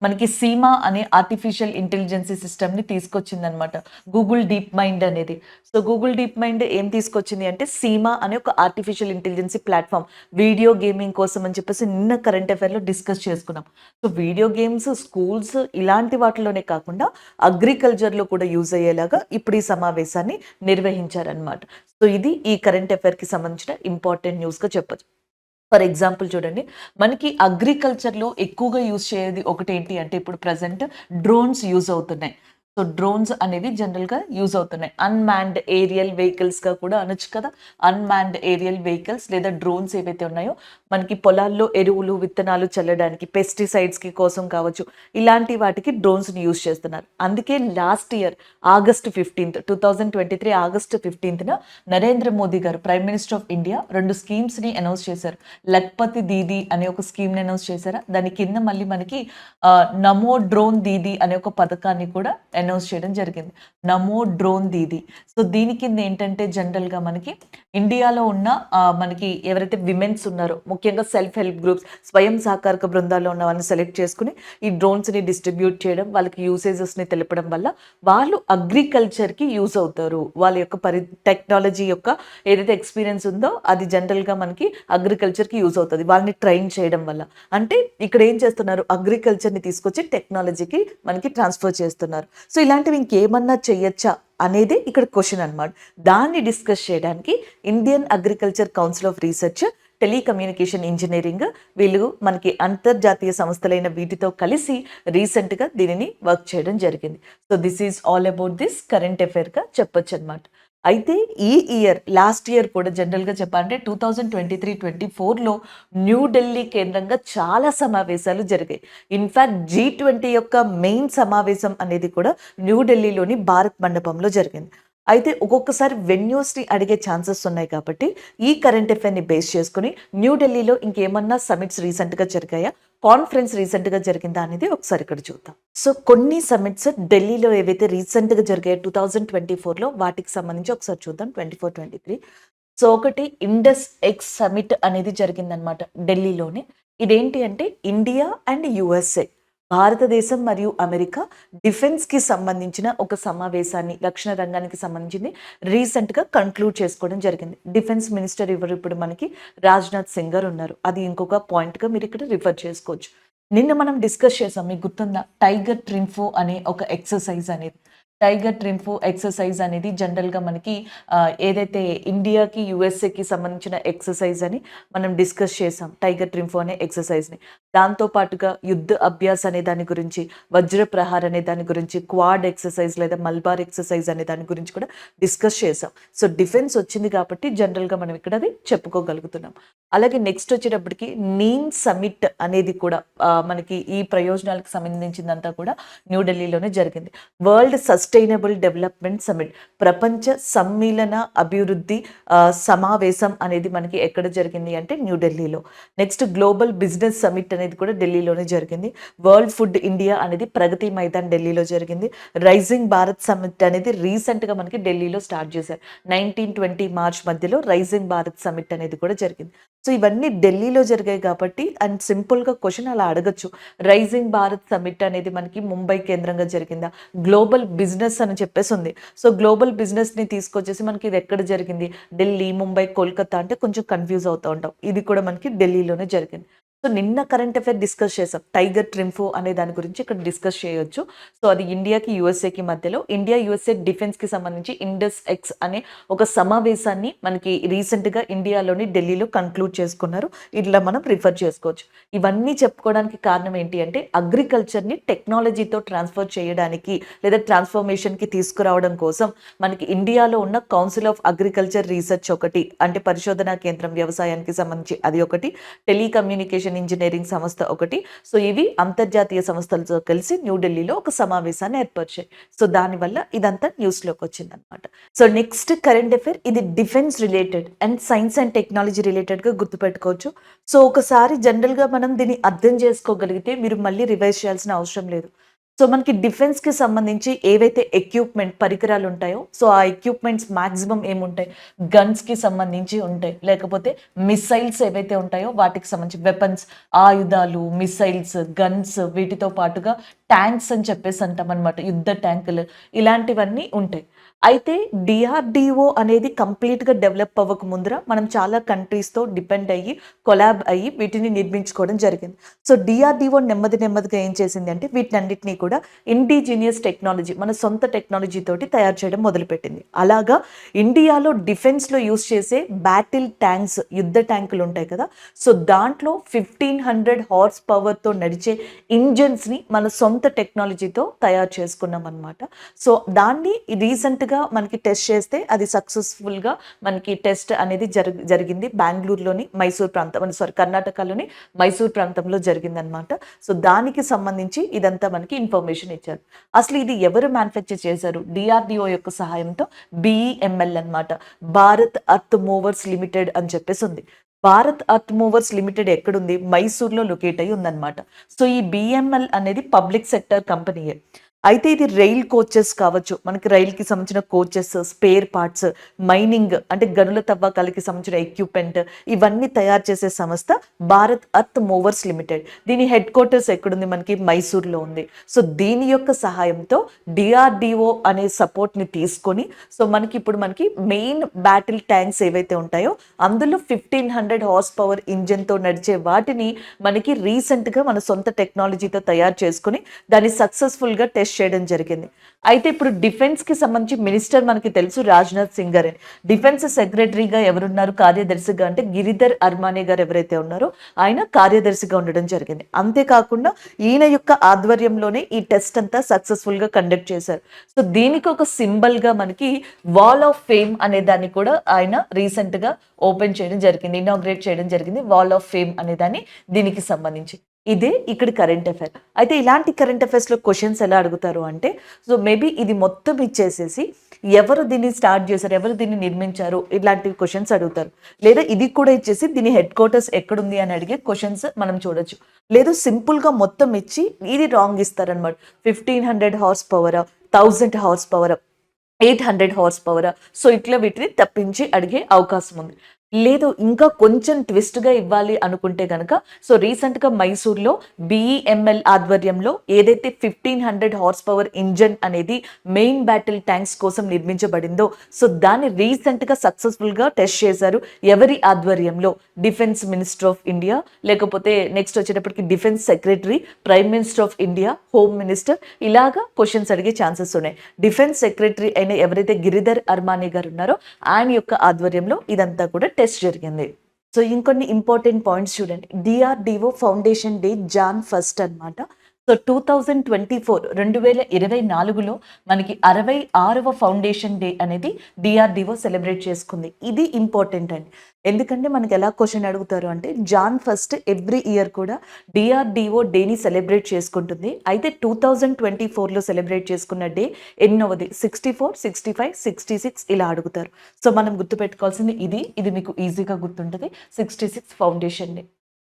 మనకి సీమా అనే ఆర్టిఫిషియల్ ఇంటెలిజెన్సీ సిస్టమ్ని తీసుకొచ్చిందనమాట, గూగుల్ డీప్ మైండ్ అనేది. సో గూగుల్ డీప్ మైండ్ ఏం తీసుకొచ్చింది అంటే సీమా అనే ఒక artificial intelligence platform, video gaming కోసం అని చెప్పేసి నిన్న కరెంట్ అఫైర్లో డిస్కస్ చేసుకున్నాం. సో వీడియో గేమ్స్, స్కూల్స్ ఇలాంటి వాటిలోనే కాకుండా అగ్రికల్చర్లో కూడా యూజ్ అయ్యేలాగా ఇప్పుడు ఈ సమావేశాన్ని నిర్వహించారనమాట. సో ఇది ఈ కరెంట్ అఫైర్కి సంబంధించిన ఇంపార్టెంట్ న్యూస్గా చెప్పచ్చు. ఫర్ ఎగ్జాంపుల్ చూడండి, మనకి అగ్రికల్చర్‌లో ఎక్కువగా యూజ్ చేయేది ఒకటేంటి అంటే ఇప్పుడు ప్రెజెంట్ డ్రోన్స్ యూజ్ అవుతున్నాయి. సో, డ్రోన్స్ అనేవి జనరల్‌గా యూజ్ అవుతున్నాయి. అన్‌మ్యాన్డ్ ఏరియల్ వెహికల్స్‌గా కూడా అనొచ్చు కదా! అన్‌మ్యాన్డ్ ఏరియల్ వెహికల్స్ లేదా డ్రోన్స్ ఏవైతే ఉన్నాయో, మనకి పొలాల్లో ఎరువులు, విత్తనాలు చల్లడానికి, పెస్టిసైడ్స్‌కి కోసం కావచ్చు, ఇలాంటి వాటికి డ్రోన్స్‌ని యూజ్ చేస్తున్నారు. అందుకే లాస్ట్ ఇయర్ ఆగస్ట్ 15, 2023 ఆగస్ట్ 15న నరేంద్ర మోదీ గారు ప్రైమ్ మినిస్టర్ ఆఫ్ ఇండియా 2 స్కీమ్స్‌ని అనౌన్స్ చేశారు. లఖ్పతి దీదీ అనే ఒక స్కీమ్‌ని అనౌన్స్ చేశారా? దాని కింద మళ్ళీ మనకి నమో డ్రోన్ దీదీ అనే ఒక పథకాన్ని కూడా అనౌన్స్ చేయడం జరిగింది. నమో డ్రోన్ దీదీ. సో, దీని కింద ఏంటంటే జనరల్‌గా మనకి ఇండియాలో ఉన్న మనకి ఎవరైతే విమెన్స్ ఉన్నారో, ముఖ్యంగా సెల్ఫ్ హెల్ప్ గ్రూప్స్, స్వయం సహకారక బృందాల్లో ఉన్న వాళ్ళని సెలెక్ట్ చేసుకొని ఈ డ్రోన్స్‌ని డిస్ట్రిబ్యూట్ చేయడం, వాళ్ళకి యూసేజెస్‌ని తెలపడం వల్ల వాళ్ళు అగ్రికల్చర్‌కి యూజ్ అవుతారు. వాళ్ళ యొక్క టెక్నాలజీ యొక్క ఏదైతే ఎక్స్‌పీరియన్స్ ఉందో అది జనరల్‌గా మనకి అగ్రికల్చర్‌కి యూజ్ అవుతది. వాళ్ళని ట్రైన్ చేయడం వల్ల. అంటే ఇక్కడ ఏం చేస్తున్నారు, అగ్రికల్చర్‌ని తీసుకొచ్చి టెక్నాలజీకి మనకి ట్రాన్స్‌ఫర్ చేస్తున్నారు. సో, ఇలాంటివి ఇంకేమన్నా చేయొచ్చా అనేది ఇక్కడ క్వెషన్ అన్నమాట. దాన్ని డిస్కస్ చేయడానికి Indian agriculture council of research, telecommunication engineering వీళ్ళు మనకి అంతర్జాతీయ సంస్థలైన వీటితో కలిసి రీసెంట్‌గా దీనిని వర్క్ చేయడం జరిగింది. So, this is all about this current అఫైర్‌గా చెప్పొచ్చన్నమాట. అయితే ఈ ఇయర్ లాస్ట్ ఇయర్ కూడా జనరల్‌గా చెప్పాలంటే 2023-24లో న్యూఢిల్లీ కేంద్రంగా చాలా సమావేశాలు జరిగాయి. ఇన్‌ఫాక్ట్ G20 యొక్క మెయిన్ సమావేశం అనేది కూడా న్యూఢిల్లీలోని భారత్ మండపంలో జరిగింది. అయితే ఒక్కొక్కసారి వెన్యూస్‌ని అడిగే ఛాన్సెస్ ఉన్నాయి కాబట్టి ఈ కరెంట్ అఫైర్‌ని బేస్ చేసుకొని న్యూఢిల్లీలో ఇంకేమన్నా సమిట్స్ రీసెంట్‌గా జరిగాయా? కాన్ఫరెన్స్ రీసెంట్‌గా జరిగిందా అనేది ఒకసారి ఇక్కడ చూద్దాం. సో, కొన్ని సమిట్స్ ఢిల్లీలో ఏవైతే రీసెంట్‌గా జరిగాయో 2024లో వాటికి సంబంధించి ఒకసారి చూద్దాం 24, 23. సో, ఒకటి ఇండస్ ఎక్స్ సమిట్ అనేది జరిగిందనమాట ఢిల్లీలోనే. ఇదేంటి అంటే ఇండియా అండ్ యూఎస్ఏ, భారతదేశం మరియు అమెరికా డిఫెన్స్‌కి సంబంధించిన ఒక సమావేశాన్ని, రక్షణ రంగానికి సంబంధించింది రీసెంట్‌గా కంక్లూడ్ చేసుకోవడం జరిగింది. డిఫెన్స్ మినిస్టర్ ఎవరు ఇప్పుడు మనకి రాజ్‌నాథ్ సింగ్ గారు ఉన్నారు. అది ఇంకొక పాయింట్‌గా మీరు ఇక్కడ రిఫర్ చేసుకోవచ్చు. నిన్న మనం డిస్కస్ చేసాం, మీకు గుర్తుందా? టైగర్ ట్రింఫో అనే ఒక ఎక్సర్సైజ్ అనేది. టైగర్ ట్రింఫో ఎక్సర్సైజ్ అనేది జనరల్‌గా మనకి ఏదైతే ఇండియాకి, యూఎస్ఏకి సంబంధించిన ఎక్సర్సైజ్ అని మనం డిస్కస్ చేసాం. టైగర్ ట్రింఫో అనే ఎక్సర్సైజ్‌ని. దాంతో పాటుగా యుద్ధ అభ్యాస్ అనే దాని గురించి, వజ్ర ప్రహార్ అనే దాని గురించి, క్వాడ్ ఎక్సర్సైజ్ లేదా మల్బార్ ఎక్సర్సైజ్ అనే దాని గురించి కూడా డిస్కస్ చేసాం. సో, డిఫెన్స్ వచ్చింది కాబట్టి జనరల్‌గా మనం ఇక్కడ అది చెప్పుకోగలుగుతున్నాం. అలాగే నెక్స్ట్ వచ్చేటప్పటికి నీమ్ సమిట్ అనేది కూడా మనకి ఈ ప్రయోజనాలకు సంబంధించిందంతా కూడా న్యూఢిల్లీలోనే జరిగింది. వరల్డ్ సస్టైనబుల్ డెవలప్మెంట్ సమిట్, ప్రపంచ సమ్మిళన అభివృద్ధి సమావేశం అనేది మనకి ఎక్కడ జరిగింది అంటే న్యూఢిల్లీలో. నెక్స్ట్ గ్లోబల్ బిజినెస్ సమిట్ అనేది కూడా ఢిల్లీలోనే జరిగింది. వరల్డ్ ఫుడ్ ఇండియా అనేది ప్రగతి మైదాన్ ఢిల్లీలో జరిగింది. రైజింగ్ భారత్ సమిట్ అనేది రీసెంట్‌గా మనకి ఢిల్లీలో స్టార్ట్ చేశారు. 19-20 మార్చ్ మధ్యలో రైజింగ్ భారత్ సమిట్ అనేది కూడా జరిగింది. సో, ఇవన్నీ ఢిల్లీలో జరిగాయి కాబట్టి అండ్ సింపుల్‌గా క్వెషన్ అలా అడగొచ్చు. రైజింగ్ భారత్ సమిట్ అనేది మనకి ముంబై కేంద్రంగా జరిగిందా? గ్లోబల్ బిజినెస్ అని చెప్పేసి ఉంది. సో, గ్లోబల్ బిజినెస్‌ని తీసుకొచ్చేసి మనకి ఇది ఎక్కడ జరిగింది? ఢిల్లీ, ముంబై, కోల్కతా అంటే కొంచెం కన్‌ఫ్యూజ్ అవుతూ ఉంటాం. ఇది కూడా మనకి ఢిల్లీలోనే జరిగింది. సో, నిన్న కరెంట్ అఫైర్ డిస్కస్ చేసాం. టైగర్ ట్రింఫో అనే దాని గురించి ఇక్కడ డిస్కస్ చేయొచ్చు. సో, అది ఇండియాకి, యూఎస్ఏకి మధ్యలో ఇండియా, యూఎస్ఏ డిఫెన్స్‌కి సంబంధించి ఇండస్ ఎక్స్ అనే ఒక సమావేశాన్ని మనకి రీసెంట్‌గా ఇండియాలోని ఢిల్లీలో కంక్లూడ్ చేసుకున్నారు. ఇట్లా మనం రిఫర్ చేసుకోవచ్చు. ఇవన్నీ చెప్పుకోవడానికి కారణం ఏంటి అంటే అగ్రికల్చర్‌ని టెక్నాలజీతో ట్రాన్స్ఫర్ చేయడానికి లేదా ట్రాన్స్ఫర్మేషన్‌కి తీసుకురావడం కోసం మనకి ఇండియాలో ఉన్న కౌన్సిల్ ఆఫ్ అగ్రికల్చర్ రీసెర్చ్ ఒకటి, అంటే పరిశోధనా కేంద్రం వ్యవసాయానికి సంబంధించి అది ఒకటి, టెలికమ్యూనికేషన్ ఇంజనీరింగ్ సంస్థ ఒకటి. సో, ఇవి అంతర్జాతీయ సంస్థలతో కలిసి న్యూఢిల్లీలో ఒక సమావేశాన్ని ఏర్పరిచాయి. సో, దానివల్ల ఇదంతా న్యూస్‌లోకి వచ్చిందనమాట. సో, నెక్స్ట్ కరెంట్ అఫైర్ ఇది defence related and science and technology రిలేటెడ్‌గా గుర్తుపెట్టుకోవచ్చు. సో, ఒకసారి జనరల్‌గా మనం దీన్ని అర్థం చేసుకోగలిగితే మీరు మళ్ళీ రివైజ్ చేయాల్సిన అవసరం లేదు. సో, మనకి డిఫెన్స్‌కి సంబంధించి ఏవైతే ఎక్విప్‌మెంట్ పరికరాలు ఉంటాయో, సో, ఆ ఎక్విప్‌మెంట్స్ మాక్సిమం ఏముంటాయి? గన్స్‌కి సంబంధించి ఉంటాయి. లేకపోతే మిస్సైల్స్ ఏవైతే ఉంటాయో వాటికి సంబంధించి వెపన్స్, ఆయుధాలు, మిస్సైల్స్, గన్స్ వీటితో పాటుగా ట్యాంక్స్ అని చెప్పేసి అంటామనమాట. యుద్ధ ట్యాంకులు ఇలాంటివన్నీ ఉంటాయి. అయితే డీఆర్‌డీఓ అనేది కంప్లీట్‌గా డెవలప్ అవ్వక ముందర మనం చాలా కంట్రీస్‌తో డిపెండ్ అయ్యి, కొలాబ్ అయ్యి వీటిని నిర్మించుకోవడం జరిగింది. సో, డీఆర్‌డీఓ నెమ్మదిగా ఏం చేసింది అంటే వీటన్నిటిని కూడా కూడా ఇండిజినియస్ టెక్నాలజీ, మన సొంత టెక్నాలజీ తోటి తయారు చేయడం మొదలుపెట్టింది. అలాగా ఇండియాలో డిఫెన్స్లో యూస్ చేసే బ్యాటిల్ ట్యాంక్స్, యుద్ధ ట్యాంకులు ఉంటాయి కదా, సో దాంట్లో 1500 హార్స్ పవర్తో నడిచే ఇంజన్స్ని మన సొంత టెక్నాలజీతో తయారు చేసుకున్నాం అనమాట. సో దాన్ని రీసెంట్గా మనకి టెస్ట్ చేస్తే అది సక్సెస్ఫుల్గా మనకి టెస్ట్ అనేది జరిగింది బెంగళూరులోని మైసూర్ ప్రాంతం, కర్ణాటకలోని మైసూర్ ప్రాంతంలో జరిగిందనమాట. సో దానికి సంబంధించి ఇదంతా మనకి ఇన్ఫర్మేషన్ ఇచ్చారు. అసలు ఇది ఎవరు మ్యానుఫ్యాక్చర్ చేశారు? డిఆర్డిఓ యొక్క సహాయంతో బిఈఎంఎల్ అన్నమాట, భారత్ అర్త్ మూవర్స్ లిమిటెడ్ అని చెప్పేసి ఉంది. భారత్ అర్త్ మూవర్స్ లిమిటెడ్ ఎక్కడుంది? మైసూర్లో లొకేట్ అయి ఉందన్నమాట. సో ఈ బిఎంఎల్ అనేది పబ్లిక్ సెక్టర్ కంపెనీయే. అయితే ఇది రైల్ కోచెస్ కావచ్చు, మనకి రైల్కి సంబంధించిన కోచెస్, స్పేర్ పార్ట్స్, మైనింగ్ అంటే గనుల తవ్వకాలకి సంబంధించిన ఎక్విప్మెంట్, ఇవన్నీ తయారు చేసే సంస్థ భారత్ అర్త్ మూవర్స్ లిమిటెడ్. దీని హెడ్ క్వార్టర్స్ ఎక్కడుంది? మనకి మైసూర్లో ఉంది. సో దీని యొక్క సహాయంతో డిఆర్డిఓ అనే సపోర్ట్ని తీసుకొని, సో మనకి ఇప్పుడు మనకి మెయిన్ బ్యాటిల్ ట్యాంక్స్ ఏవైతే ఉంటాయో అందులో 1500 హార్స్ పవర్ ఇంజన్తో నడిచే వాటిని మనకి రీసెంట్గా మన సొంత టెక్నాలజీతో తయారు చేసుకుని దాన్ని సక్సెస్ఫుల్గా టెస్ట్ చేయడం జరిగింది. అయితే ఇప్పుడు డిఫెన్స్ కి సంబంధించి మినిస్టర్ మనకి తెలుసు, రాజ్నాథ్ సింగ్ గారు. డిఫెన్స్ సెక్రటరీగా ఎవరున్నారు కార్యదర్శిగా అంటే గిరిధర్ అర్మానే గారు ఎవరైతే ఉన్నారో ఆయన కార్యదర్శిగా ఉండడం జరిగింది. అంతేకాకుండా ఈయన యొక్క ఆధ్వర్యంలోనే ఈ టెస్ట్ అంతా సక్సెస్ఫుల్ గా కండక్ట్ చేశారు. సో దీనికి ఒక సింబల్ గా మనకి వాల్ ఆఫ్ ఫేమ్ అనే దాన్ని కూడా ఆయన రీసెంట్ గా ఓపెన్ చేయడం జరిగింది, ఇనాగ్రేట్ చేయడం జరిగింది. వాల్ ఆఫ్ ఫేమ్ అనే దాన్ని దీనికి సంబంధించి. ఇదే ఇక్కడ కరెంట్ అఫైర్. అయితే ఇలాంటి కరెంట్ అఫైర్స్లో క్వశ్చన్స్ ఎలా అడుగుతారు అంటే, సో మేబీ ఇది మొత్తం ఇచ్చేసేసి ఎవరు దీన్ని స్టార్ట్ చేశారు, ఎవరు దీన్ని నిర్మించారు, ఇలాంటి క్వశ్చన్స్ అడుగుతారు. లేదా ఇది కూడా ఇచ్చేసి దీని హెడ్ క్వార్టర్స్ ఎక్కడుంది అని అడిగే క్వశ్చన్స్ మనం చూడొచ్చు. లేదు సింపుల్గా మొత్తం ఇచ్చి ఇది రాంగ్ ఇస్తారనమాట. 1500 horse power, 1000 horse power, 800 horse power, so ఇట్లా వీటిని తప్పించి అడిగే అవకాశం ఉంది. లేదు ఇంకా కొంచెం ట్విస్ట్గా ఇవ్వాలి అనుకుంటే కనుక, సో రీసెంట్గా మైసూర్లో బిఈఎంఎల్ ఆధ్వర్యంలో ఏదైతే 1500 హార్స్ పవర్ ఇంజన్ అనేది మెయిన్ బ్యాటిల్ ట్యాంక్స్ కోసం నిర్మించబడిందో, సో దాన్ని రీసెంట్గా సక్సెస్ఫుల్గా టెస్ట్ చేశారు. ఎవరి ఆధ్వర్యంలో? డిఫెన్స్ మినిస్టర్ ఆఫ్ ఇండియా, లేకపోతే నెక్స్ట్ వచ్చేటప్పటికి defence secretary, prime minister of India, home minister, ఇలాగా క్వశ్చన్స్ అడిగే ఛాన్సెస్ ఉన్నాయి. డిఫెన్స్ సెక్రటరీ అయిన ఎవరైతే గిరిధర్ అర్మానే గారు ఉన్నారో ఆయన యొక్క ఆధ్వర్యంలో ఇదంతా కూడా టెస్ట్ జరిగింది. సో ఇంకొన్ని ఇంపార్టెంట్ పాయింట్స్ చూడండి. డిఆర్డిఓ ఫౌండేషన్ డే జాన్ 1 అన్నమాట. సో 2024లో మనకి 66వ ఫౌండేషన్ డే అనేది డిఆర్డిఓ సెలబ్రేట్ చేసుకుంది. ఇది ఇంపార్టెంట్ అండి. ఎందుకంటే మనకి ఎలా క్వశ్చన్ అడుగుతారు అంటే, జాన్ 1 ఎవ్రీ ఇయర్ కూడా డిఆర్డిఓ డేని సెలబ్రేట్ చేసుకుంటుంది. అయితే 2024లో సెలబ్రేట్ చేసుకున్న డే ఎన్నోవది? 64, 65, 66 ఇలా అడుగుతారు. సో మనం గుర్తుపెట్టుకోవాల్సింది ఇది మీకు ఈజీగా గుర్తుంటుంది, 66 ఫౌండేషన్ డే.